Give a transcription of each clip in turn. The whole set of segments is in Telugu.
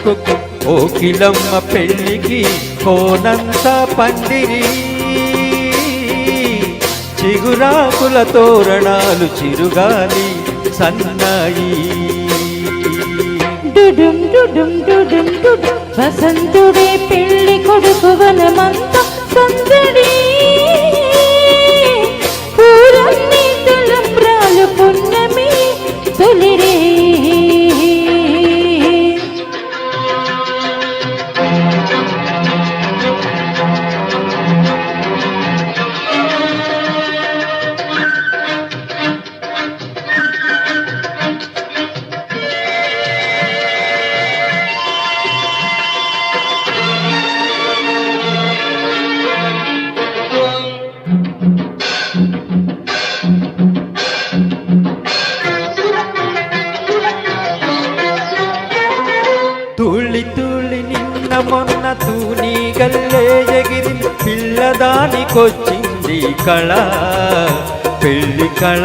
కోకిలమ్మ పెళ్ళికి కోనంత పందిరి చిగురాకుల తోరణాలు చిరుగాలి సన్నాయి డుడుం డుడుం డుడుం డుడుం వసంతుడే పెళ్లి కొడుకు వనమంతా సందడి పూరన్ని తలంబ్రాలు పున్నమి తొలిరే తుళ్ళి తుళ్ళి నిన్న మొన్న తూని గల్లే ఎగిరి పిల్లదానికొచ్చింది కళ పెళ్లి కళ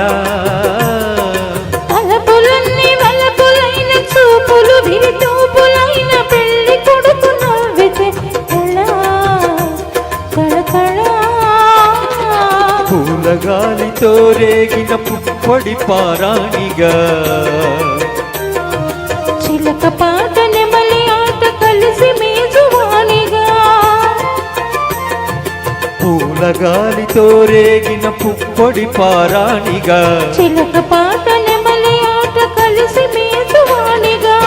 తలపులన్నీ వలపులైన చూపులు విరితూపులైన పెళ్లి కొడుకు నవ్వితే కళ కళ పూలగాలితో రేగిన పుప్పొడి పారాణిగా చిలక పాట నెమలి ఆట కలిసి మేజువానిగా పూలగాలితో రేగిన పుప్పొడి పారాణిగా చిలక పాట నెమలి ఆట కలిసి మేజువానిగా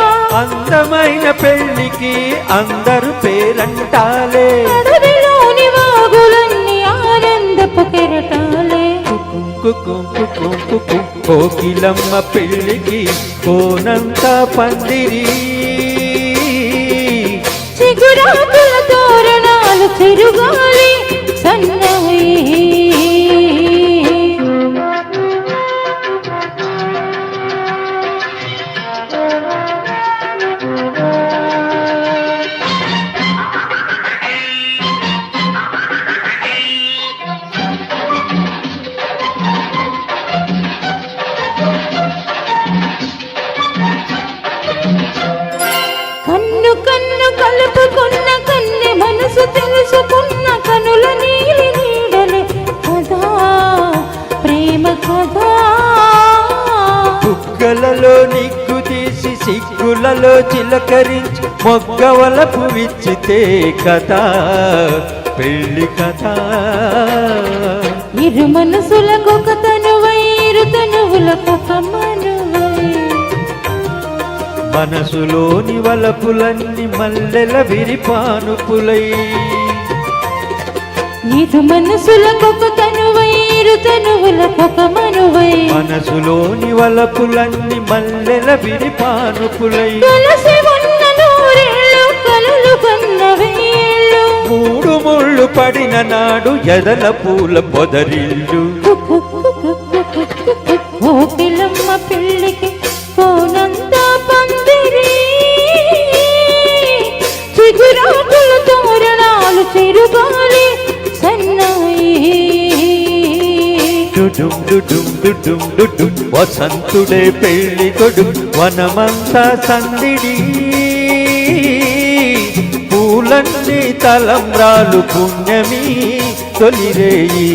అందమైన పెళ్లికి అందరు పేరంటాలే అడవిలోని వాగులన్నీ ఆనందపు కెరటాలే కోకిలమ్మ పెళ్ళికి కోనంత పందిరి చిగురాకుల తోరణాలు చిరుగాలి సన్నాయి కన్ను కన్ను కలుపుకున్న కన్నె మనసు తెలుసుకున్న కనుల నీలి నీడలే కదా ప్రేమ కదా బుగ్గలలో నిగ్గు తీసి సిగ్గులలో చిలకరించి మొగ్గవలపు విచ్చితే కథ పెళ్లి కథ ఇరు మనసులకొక తనువై ఇరు తనువులకొక మనువై మనసులోని వలపులన్నీ మల్లెల విరిపానుపులై ఇరు మనసులకొక తనువై ఇరు తనువులకొక మనువై మనసులోని వలపులన్నీ మల్లెల విరిపానుపులై కలిసి ఉన్న నూరేళ్ళు కలలు కన్న వేళ్ళు మూడు ముళ్ళు పడిన నాడు ఎదల పూల పొదరిల్లు కోకిలమ్మ పెళ్ళికి కోనంత పందిరి చిగురాకుల తోరణాలు చిరుగాలి సన్నాయి డుడుం డుడుం డుడుం డుడుం వసంతుడే పెళ్లి కొడు వనమంతా సందిడి పూలన్నీ తలంబ్రాలు పుణ్యమి తొలిరేయి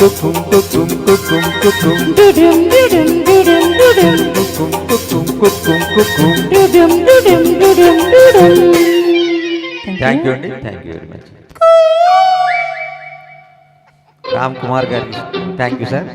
కుకుం కుకుం కుకుం కుకుం డుడుం డుడుం డుడుం డుడుం కుకుం కుకుం కుకుం కుకుం డుడుం డుడుం డుడుం డుడుం. థ్యాంక్ యూ అండి, thank you very much. Ram Kumar గారికి థ్యాంక్ యూ సార్.